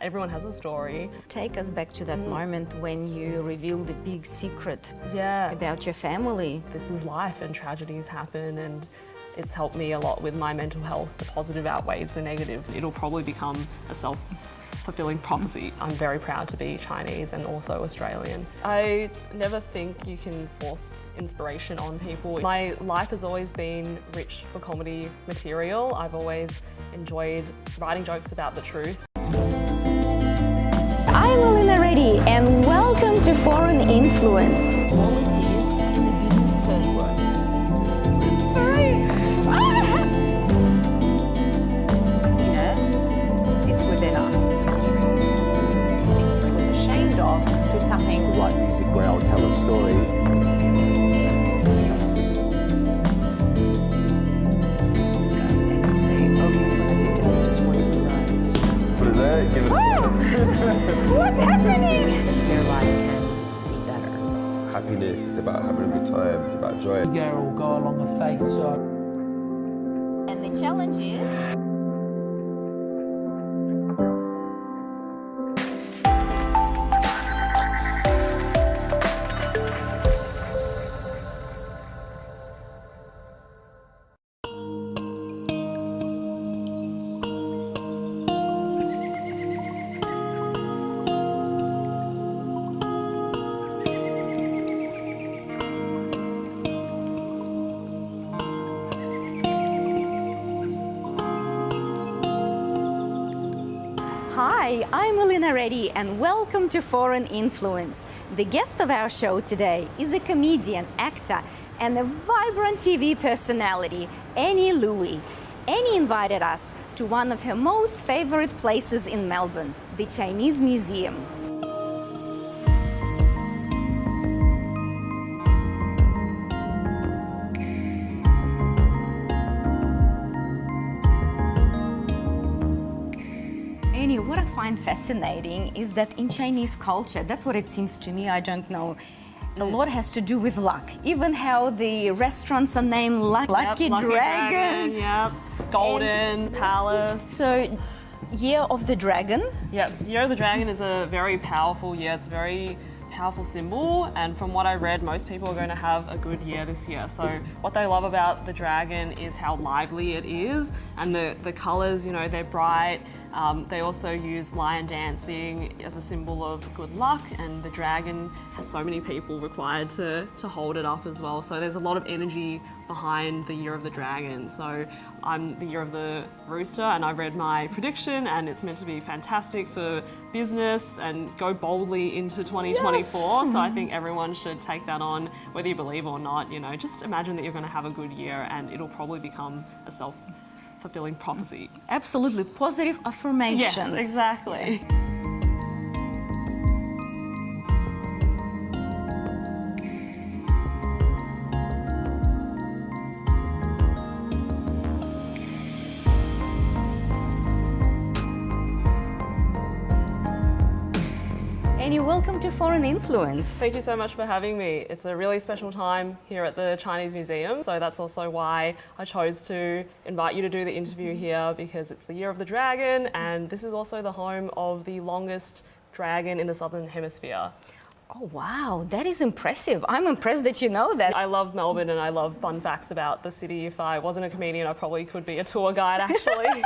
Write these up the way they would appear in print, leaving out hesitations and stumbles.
Everyone has a story. Take us back to that moment when you revealed the big secret Yeah. about your family. This is life and tragedies happen, and it's helped me a lot with my mental health. The positive outweighs the negative. It'll probably become a self-fulfilling prophecy. I'm very proud to be Chinese and also Australian. I never think you can force inspiration on people. My life has always been rich for comedy material. I've always enjoyed writing jokes about the truth. I'm Lunar New Year and welcome to Foreign Influence. Qualities in a business person. Yes, it's within us. I was ashamed of to something. Write music where I'll tell a story. Give it What's happening? Their lives can be better. Happiness is about having a good time, it's about joy. The girl will go along a faith, so. And the challenge is... Hi, I'm Lunar New Year and welcome to Foreign Influence. The guest of our show today is a comedian, actor, and a vibrant TV personality, Annie Louey. Annie invited us to one of her most favorite places in Melbourne, the Chinese Museum. What I find fascinating is that in Chinese culture, that's what it seems to me, I don't know, a lot has to do with luck. Even how the restaurants are named Lucky Dragon. Yep. Golden Palace. So, Year of the Dragon. Yep. Year of the Dragon is a very powerful year. It's a very powerful symbol, and from what I read, most people are going to have a good year this year. So what they love about the dragon is how lively it is, and the colours, you know, they're bright. They also use lion dancing as a symbol of good luck, and the dragon has so many people required to hold it up as well. So there's a lot of energy behind the Year of the Dragon. So I'm the Year of the Rooster, and I read my prediction, and it's meant to be fantastic for business and go boldly into 2024. Yes. So I think everyone should take that on, whether you believe or not. You know, just imagine that you're going to have a good year, and it'll probably become a self-fulfilling prophecy. Absolutely, positive affirmations. Yes, exactly. Annie, welcome to Foreign Influence. Thank you so much for having me. It's a really special time here at the Chinese Museum, so that's also why I chose to invite you to do the interview here, because it's the Year of the Dragon, and this is also the home of the longest dragon in the Southern Hemisphere. Oh wow, that is impressive. I'm impressed that you know that. I love Melbourne and I love fun facts about the city. If I wasn't a comedian, I probably could be a tour guide actually.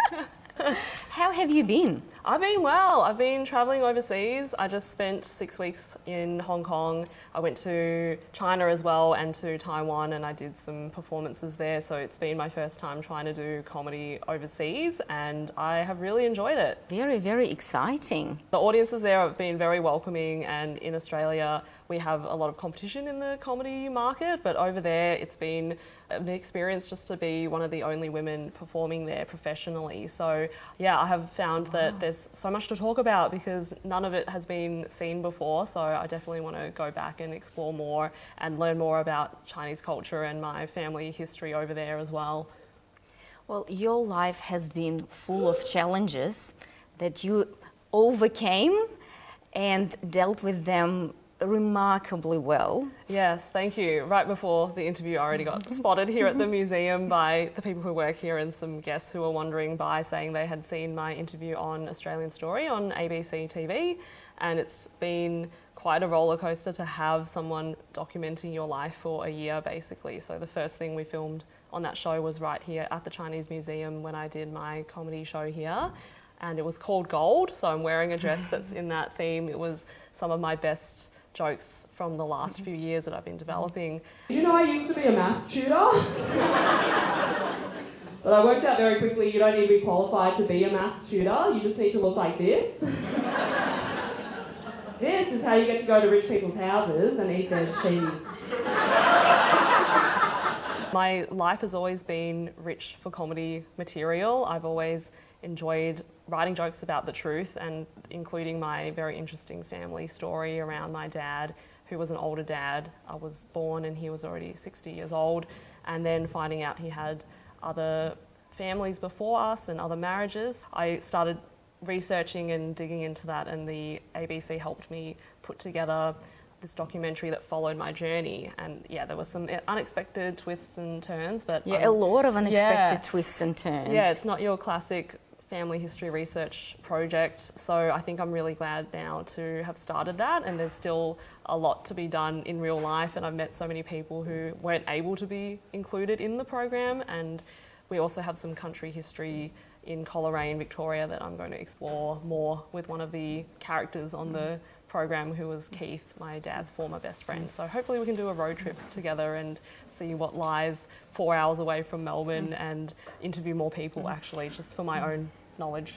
How have you been? I've been well. I've been travelling overseas. I just spent 6 weeks in Hong Kong. I went to China as well and to Taiwan, and I did some performances there. So it's been my first time trying to do comedy overseas, and I have really enjoyed it. Very, very exciting. The audiences there have been very welcoming, and in Australia we have a lot of competition in the comedy market, but over there it's been an experience just to be one of the only women performing there professionally. So yeah, I have found that there's so much to talk about because none of it has been seen before, so I definitely want to go back and explore more and learn more about Chinese culture and my family history over there as well. Well, your life has been full of challenges that you overcame and dealt with them remarkably well. Yes, thank you. Right before the interview, I already got spotted here at the museum by the people who work here and some guests who were wandering by saying they had seen my interview on Australian Story on ABC TV, and it's been quite a roller coaster to have someone documenting your life for a year, basically. So the first thing we filmed on that show was right here at the Chinese Museum when I did my comedy show here, and it was called Gold, so I'm wearing a dress that's in that theme. It was some of my best jokes from the last few years that I've been developing. Did you know I used to be a maths tutor? But I worked out very quickly you don't need to be qualified to be a maths tutor, you just need to look like this. This is how you get to go to rich people's houses and eat their cheese. My life has always been rich for comedy material. I've always enjoyed writing jokes about the truth and including my very interesting family story around my dad, who was an older dad. I was born and he was already 60 years old, and then finding out he had other families before us and other marriages. I started researching and digging into that, and the ABC helped me put together this documentary that followed my journey. And yeah, there were some unexpected twists and turns, but Yeah, a lot of unexpected twists and turns. yeah, it's not your classic family history research project, so I think I'm really glad now to have started that, and there's still a lot to be done in real life, and I've met so many people who weren't able to be included in the program, and we also have some country history in Coleraine, Victoria, that I'm going to explore more with one of the characters on the program, who was Keith, my dad's former best friend. So hopefully we can do a road trip together and see what lies 4 hours away from Melbourne and interview more people, actually, just for my own knowledge.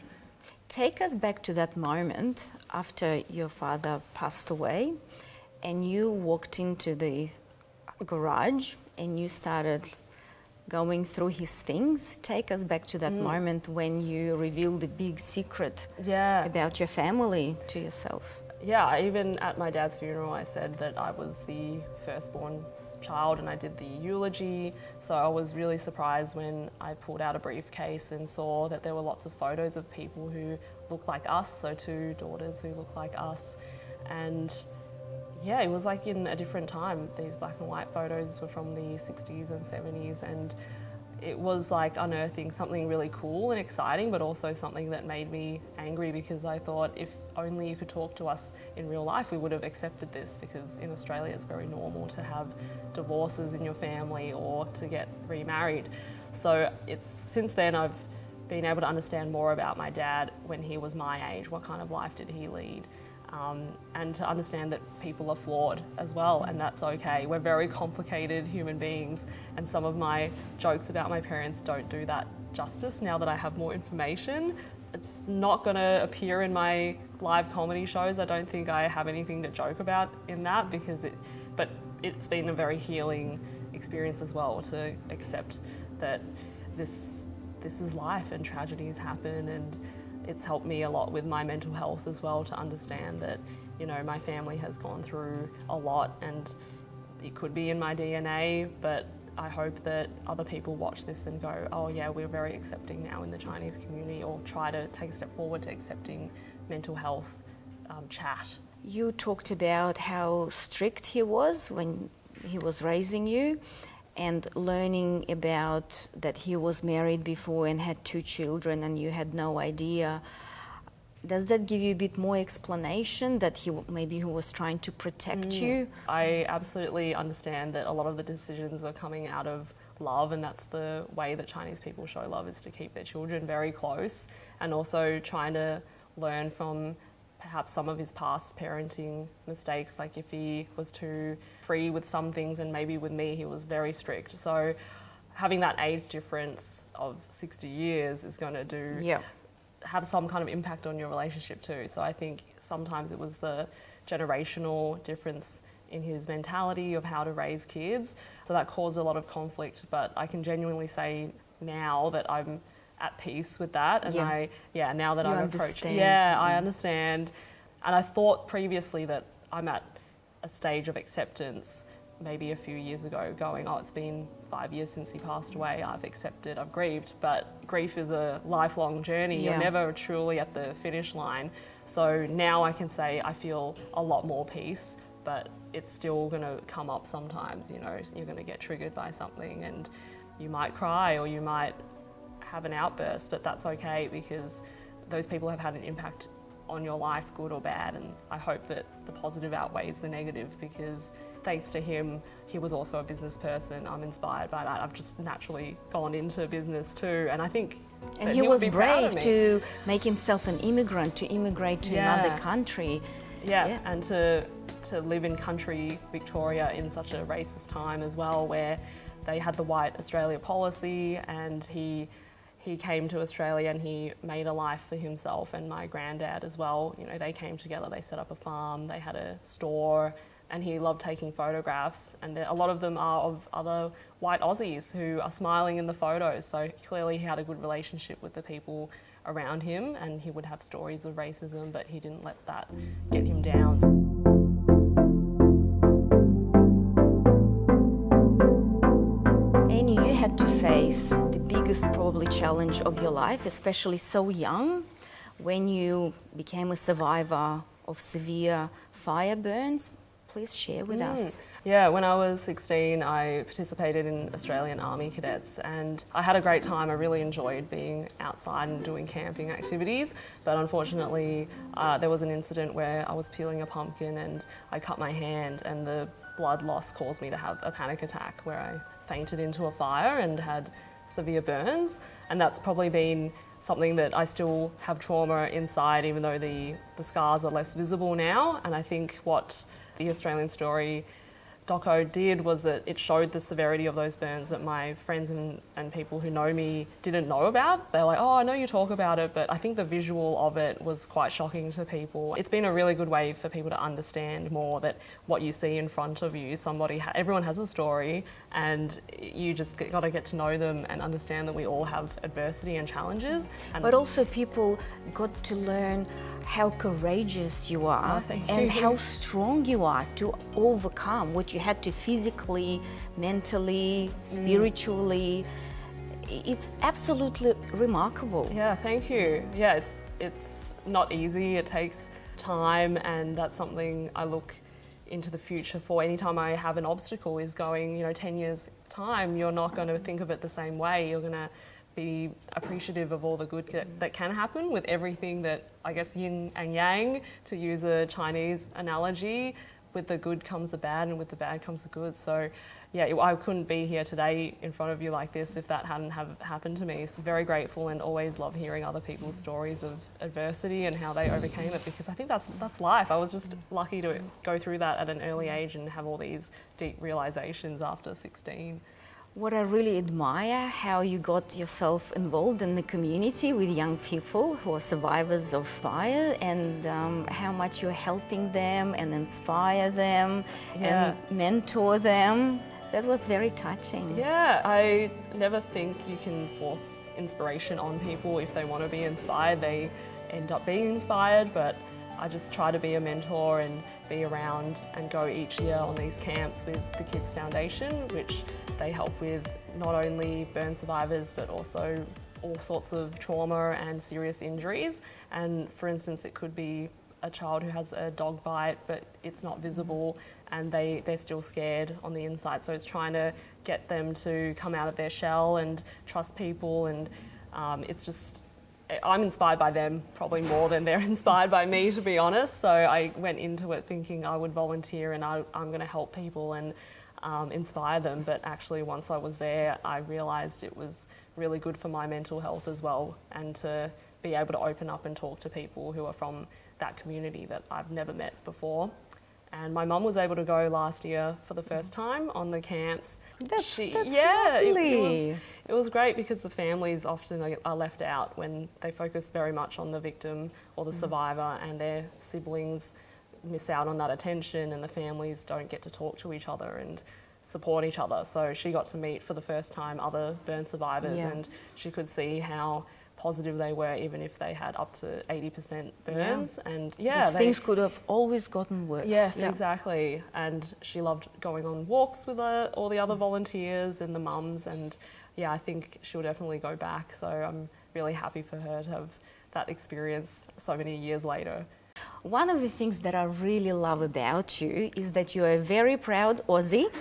Take us back to that moment after your father passed away and you walked into the garage and you started going through his things. Take us back to that moment when you revealed the big secret about your family to yourself. Yeah, even at my dad's funeral I said that I was the firstborn child and I did the eulogy, so I was really surprised when I pulled out a briefcase and saw that there were lots of photos of people who look like us, so 2 daughters who look like us, and yeah, it was like in a different time. These black and white photos were from the 60s and 70s, and it was like unearthing something really cool and exciting, but also something that made me angry, because I thought if only you could talk to us in real life, we would have accepted this, because in Australia it's very normal to have divorces in your family or to get remarried. So it's since then I've been able to understand more about my dad when he was my age. What kind of life did he lead? And to understand that people are flawed as well, and that's okay. We're very complicated human beings, and some of my jokes about my parents don't do that justice now that I have more information. It's not going to appear in my live comedy shows. I don't think I have anything to joke about in that, but it's been a very healing experience as well to accept that this is life and tragedies happen, and it's helped me a lot with my mental health as well, to understand that, you know, my family has gone through a lot and it could be in my DNA, but I hope that other people watch this and go, oh yeah, we're very accepting now in the Chinese community, or try to take a step forward to accepting mental health chat. You talked about how strict he was when he was raising you, and learning about that he was married before and had 2 children and you had no idea. Does that give you a bit more explanation that he was trying to protect you? I absolutely understand that a lot of the decisions are coming out of love, and that's the way that Chinese people show love, is to keep their children very close, and also trying to learn from perhaps some of his past parenting mistakes, like if he was too free with some things and maybe with me he was very strict. So having that age difference of 60 years is going to have some kind of impact on your relationship too. So I think sometimes it was the generational difference in his mentality of how to raise kids. So that caused a lot of conflict, but I can genuinely say now that I'm at peace with that, and now that I'm approaching, I understand. And I thought previously that I'm at a stage of acceptance maybe a few years ago, going, oh, it's been 5 years since he passed away, I've accepted, I've grieved. But grief is a lifelong journey. You're never truly at the finish line. So now I can say I feel a lot more peace but it's still going to come up sometimes. You know, you're going to get triggered by something and you might cry or you might have an outburst, but that's okay because those people have had an impact on your life, good or bad, and I hope that the positive outweighs the negative because thanks to him, he was also a business person. I'm inspired by that. I've just naturally gone into business too, and I think And that he would was be proud of brave me. to make himself an immigrant, to immigrate to another country. Yeah, and to live in country Victoria in such a racist time as well, where they had the White Australia policy, and he came to Australia and he made a life for himself and my granddad as well. You know, they came together, they set up a farm, they had a store, and he loved taking photographs. And a lot of them are of other white Aussies who are smiling in the photos. So clearly he had a good relationship with the people around him, and he would have stories of racism, but he didn't let that get him down. Annie, you had to face the biggest probably challenge of your life, especially so young, when you became a survivor of severe fire burns. Please share with us. Yeah, when I was 16, I participated in Australian Army Cadets and I had a great time. I really enjoyed being outside and doing camping activities, but unfortunately there was an incident where I was peeling a pumpkin and I cut my hand, and the blood loss caused me to have a panic attack where I fainted into a fire and had severe burns, and that's probably been something that I still have trauma inside, even though the scars are less visible now. And I think what the Australian Story doco did was that it showed the severity of those burns that my friends and people who know me didn't know about. They're like, oh, I know you talk about it, but I think the visual of it was quite shocking to people. It's been a really good way for people to understand more that what you see in front of you, everyone has a story, and you just got to get to know them and understand that we all have adversity and challenges. But also people got to learn how courageous you are and how strong you are to overcome what you had to physically, mentally, spiritually. It's absolutely remarkable. Yeah, thank you. Yeah, it's not easy. It takes time, and that's something I look into the future for. Anytime I have an obstacle is going, 10 years time, you're not going to think of it the same way. You're going to be appreciative of all the good that can happen with everything that, I guess, yin and yang, to use a Chinese analogy. With the good comes the bad, and with the bad comes the good. So yeah, I couldn't be here today in front of you like this if that hadn't have happened to me. So very grateful, and always love hearing other people's stories of adversity and how they overcame it, because I think that's life. I was just lucky to go through that at an early age and have all these deep realizations after 16. What I really admire, how you got yourself involved in the community with young people who are survivors of fire, and how much you're helping them and inspire them and mentor them. That was very touching. Yeah, I never think you can force inspiration on people. If they want to be inspired, they end up being inspired, but I just try to be a mentor and be around and go each year on these camps with the Kids Foundation, which they help with not only burn survivors but also all sorts of trauma and serious injuries. And for instance, it could be a child who has a dog bite but it's not visible and they're still scared on the inside. So it's trying to get them to come out of their shell and trust people, and I'm inspired by them probably more than they're inspired by me, to be honest. So I went into it thinking I would volunteer and I'm going to help people and inspire them. But actually, once I was there, I realised it was really good for my mental health as well, and to be able to open up and talk to people who are from that community that I've never met before. And my mum was able to go last year for the first time on the camps. That's yeah, lovely. It was great, because the families often are left out when they focus very much on the victim or the survivor, and their siblings miss out on that attention, and the families don't get to talk to each other and support each other. So she got to meet for the first time other burn survivors, and she could see how positive they were, even if they had up to 80% burns. And things could have always gotten worse. Yes, exactly. And she loved going on walks with all the other volunteers and the mums, and yeah, I think she'll definitely go back. So I'm really happy for her to have that experience so many years later. One of the things that I really love about you is that you're a very proud Aussie,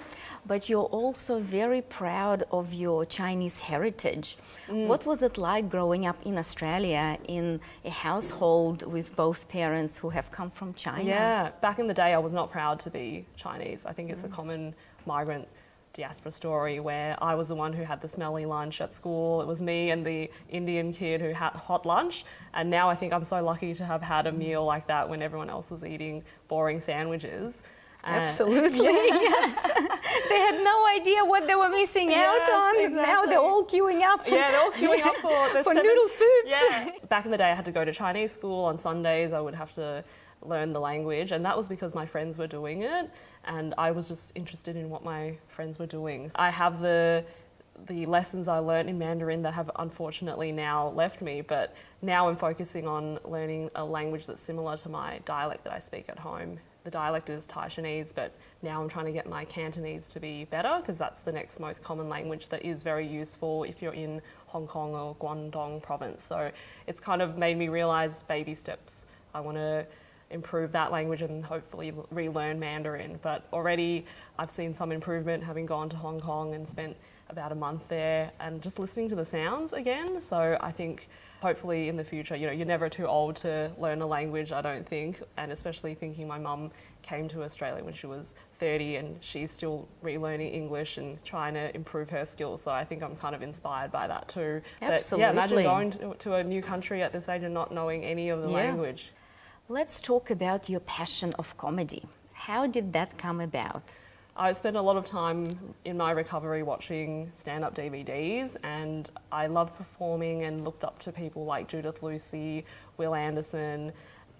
but you're also very proud of your Chinese heritage. What was it like growing up in Australia in a household with both parents who have come from China? Yeah, back in the day I was not proud to be Chinese. I think it's a common migrant diaspora story where I was the one who had the smelly lunch at school. It was me and the Indian kid who had hot lunch. And now I think I'm so lucky to have had a meal like that when everyone else was eating boring sandwiches. Absolutely, yes. They had no idea what they were missing out on. Exactly. Now they're all queuing up. Yeah, they're all queuing up for noodle soups. Yeah. Back in the day I had to go to Chinese school on Sundays. I would have to learn the language, and that was because my friends were doing it and I was just interested in what my friends were doing. I have the lessons I learned in Mandarin that have unfortunately now left me, but now I'm focusing on learning a language that's similar to my dialect that I speak at home. The dialect is Taishanese, but now I'm trying to get my Cantonese to be better because that's the next most common language that is very useful if you're in Hong Kong or Guangdong province. So it's kind of made me realise baby steps. I want to improve that language and hopefully relearn Mandarin. But already I've seen some improvement having gone to Hong Kong and spent about a month there and just listening to the sounds again. So I think hopefully in the future, you know, you're never too old to learn a language, I don't think. And especially thinking my mum came to Australia when she was 30 and she's still relearning English and trying to improve her skills. So I think I'm kind of inspired by that too. Absolutely. But yeah, imagine going to a new country at this age and not knowing any of the language. Let's talk about your passion of comedy. How did that come about? I spent a lot of time in my recovery watching stand-up DVDs, and I loved performing and looked up to people like Judith Lucy, Will Anderson.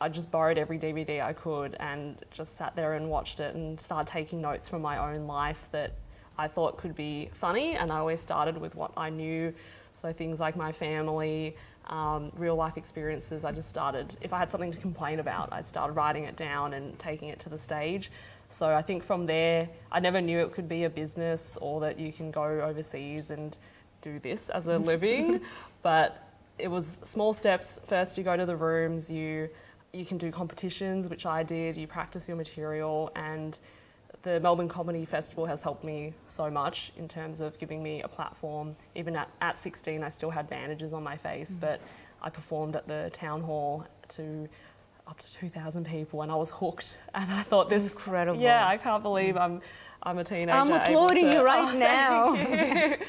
I just borrowed every DVD I could and just sat there and watched it and started taking notes from my own life that I thought could be funny, and I always started with what I knew. So things like my family, real life experiences. I just started, if I had something to complain about, I started writing it down and taking it to the stage. So I think from there, I never knew it could be a business or that you can go overseas and do this as a living, but it was small steps. First you go to the rooms, you can do competitions, which I did, you practice your material, and the Melbourne Comedy Festival has helped me so much in terms of giving me a platform. Even at 16, I still had bandages on my face, but I performed at the town hall to up to 2,000 people, and I was hooked. And I thought, this incredible. Yeah, I can't believe I'm a teenager. I'm applauding you right now. Thank you.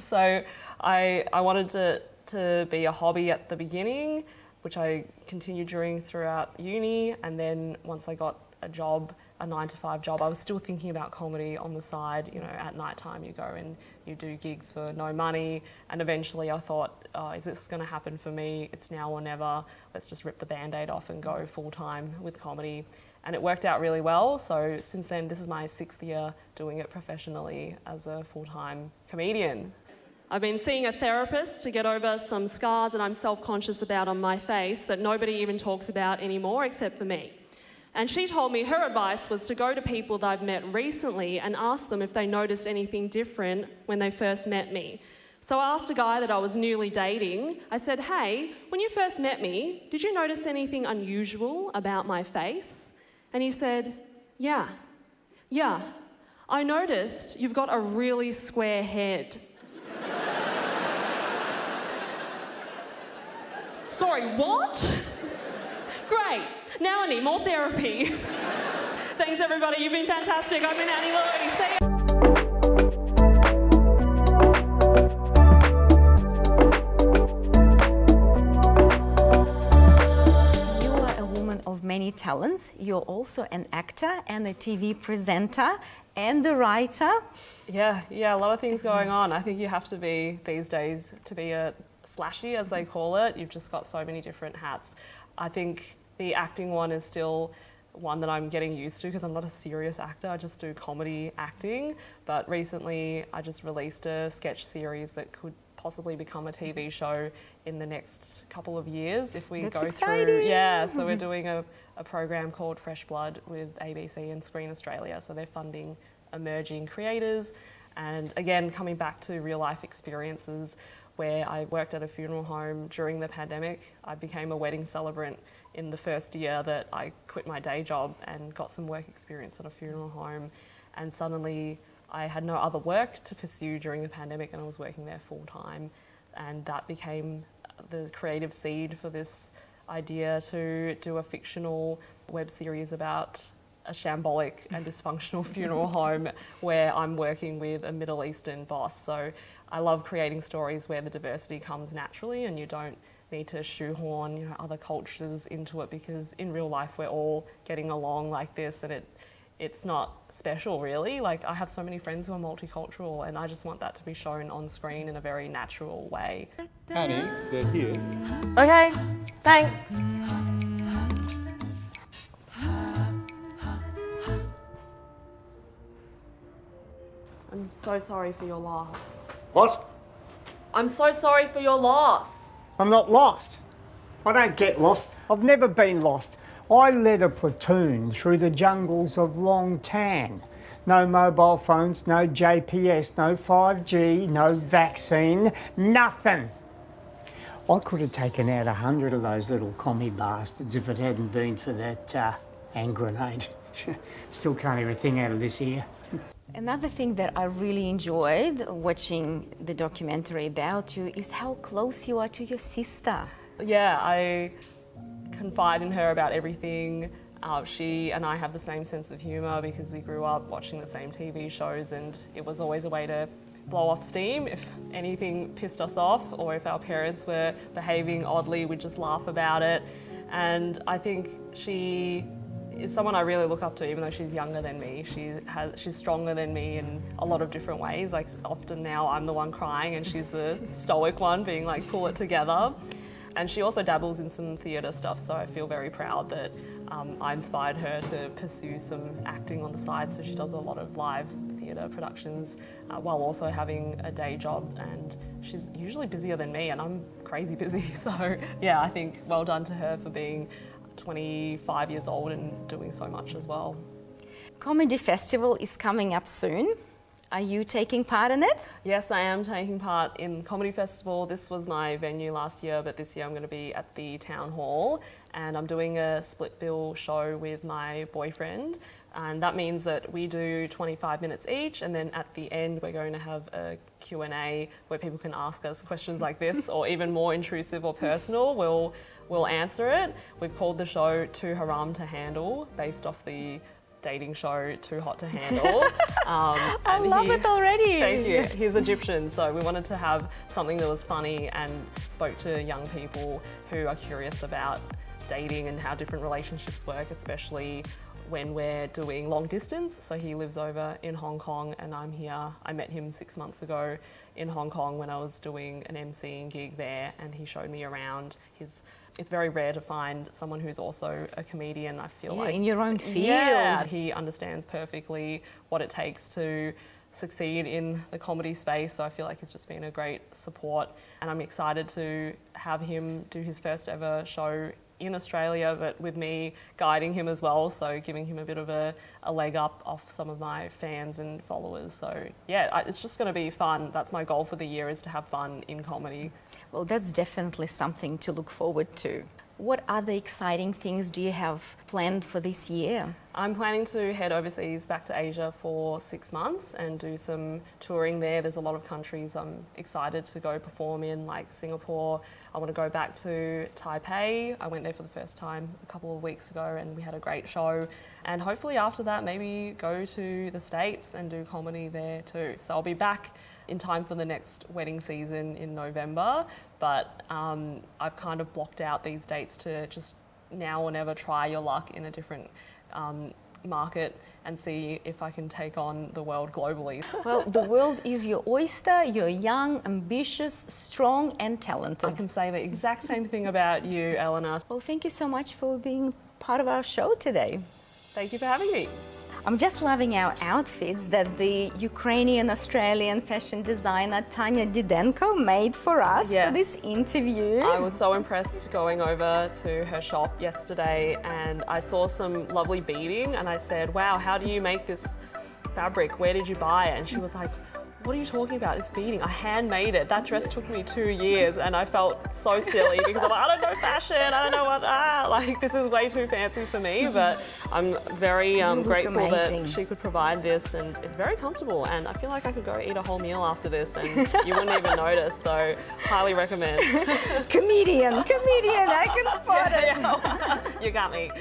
So I wanted to be a hobby at the beginning, which I continued throughout uni, and then once I got a job, a 9-to-5 job, I was still thinking about comedy on the side. You know, at night time you go and you do gigs for no money, and eventually I thought, oh, is this going to happen for me? It's now or never. Let's just rip the band-aid off and go full-time with comedy. And it worked out really well. So since then, this is my 6th year doing it professionally as a full-time comedian. I've been seeing a therapist to get over some scars that I'm self-conscious about on my face that nobody even talks about anymore except for me. And she told me her advice was to go to people that I've met recently and ask them if they noticed anything different when they first met me. So I asked a guy that I was newly dating, I said, hey, when you first met me, did you notice anything unusual about my face? And he said, yeah, I noticed you've got a really square head. Sorry, what? Great. Now I need more therapy. Thanks, everybody. You've been fantastic. I've been Annie Louey. See ya. You are a woman of many talents. You're also an actor and a TV presenter and a writer. Yeah, a lot of things going on. I think you have to be, these days, to be a slashy, as they call it. You've just got so many different hats. I think the acting one is still one that I'm getting used to because I'm not a serious actor, I just do comedy acting. But recently I just released a sketch series that could possibly become a TV show in the next couple of years if we That's go exciting. through. Yeah, so we're doing a program called Fresh Blood with ABC and Screen Australia. So they're funding emerging creators. And again, coming back to real life experiences, where I worked at a funeral home during the pandemic. I became a wedding celebrant in the first year that I quit my day job and got some work experience at a funeral home, and suddenly I had no other work to pursue during the pandemic and I was working there full time, and that became the creative seed for this idea to do a fictional web series about a shambolic and dysfunctional funeral home where I'm working with a Middle Eastern boss. So I love creating stories where the diversity comes naturally and you don't need to shoehorn, other cultures into it, because in real life we're all getting along like this, and it's not special really. Like, I have so many friends who are multicultural and I just want that to be shown on screen in a very natural way. Annie, they're here. Okay, thanks. I'm so sorry for your loss. What? I'm so sorry for your loss. I'm not lost. I don't get lost. I've never been lost. I led a platoon through the jungles of Long Tan. No mobile phones, no JPS, no 5G, no vaccine, nothing. I could have taken out 100 of those little commie bastards if it hadn't been for that hand grenade. Still can't get a thing out of this here. Another thing that I really enjoyed watching the documentary about you is how close you are to your sister. Yeah, I confide in her about everything. She and I have the same sense of humour because we grew up watching the same TV shows, and it was always a way to blow off steam. If anything pissed us off or if our parents were behaving oddly, we'd just laugh about it. And I think she is someone I really look up to, even though she's younger than me. She's stronger than me in a lot of different ways. Like, often now I'm the one crying and she's the stoic one being like, pull it together. And she also dabbles in some theatre stuff, so I feel very proud that I inspired her to pursue some acting on the side. So she does a lot of live theatre productions while also having a day job, and she's usually busier than me and I'm crazy busy. So yeah, I think well done to her for being 25 years old and doing so much as well. Comedy Festival is coming up soon. Are you taking part in it? Yes, I am taking part in Comedy Festival. This was my venue last year, but this year I'm going to be at the Town Hall, and I'm doing a split bill show with my boyfriend, and that means that we do 25 minutes each, and then at the end we're going to have a Q&A where people can ask us questions like this or even more intrusive or personal. We'll answer it. We've called the show Too Haram to Handle, based off the dating show Too Hot to Handle. I love it already. Thank you. He's Egyptian, so we wanted to have something that was funny and spoke to young people who are curious about dating and how different relationships work, especially when we're doing long distance. So he lives over in Hong Kong and I'm here. I met him 6 months ago in Hong Kong when I was doing an MCing gig there, and he showed me around. It's very rare to find someone who's also a comedian, I feel like. In your own field. Yeah, he understands perfectly what it takes to succeed in the comedy space, so I feel like he's just been a great support, and I'm excited to have him do his first ever show in Australia, but with me guiding him as well, so giving him a bit of a leg up off some of my fans and followers. So yeah, it's just going to be fun. That's my goal for the year, is to have fun in comedy. Well, that's definitely something to look forward to. What other exciting things do you have planned for this year? I'm planning to head overseas back to Asia for 6 months and do some touring there. There's a lot of countries I'm excited to go perform in, like Singapore. I want to go back to Taipei. I went there for the first time a couple of weeks ago and we had a great show. And hopefully after that, maybe go to the States and do comedy there too. So I'll be back in time for the next wedding season in November, but I've kind of blocked out these dates to just now or never try your luck in a different market and see if I can take on the world globally. Well, the world is your oyster. You're young, ambitious, strong and talented. I can say the exact same thing about you, Eleanor. Well, thank you so much for being part of our show today. Thank you for having me. I'm just loving our outfits that the Ukrainian-Australian fashion designer Tanya Didenko made for us for this interview. I was so impressed going over to her shop yesterday and I saw some lovely beading and I said, wow, how do you make this fabric? Where did you buy it? And she was like, what are you talking about? It's beading. I handmade it. That dress took me 2 years and I felt so silly because I'm like, I don't know fashion. I don't know what, like this is way too fancy for me. But I'm very grateful amazing. that she could provide this, and it's very comfortable. And I feel like I could go eat a whole meal after this and you wouldn't even notice. So highly recommend. Comedian, I can spot it. You got me.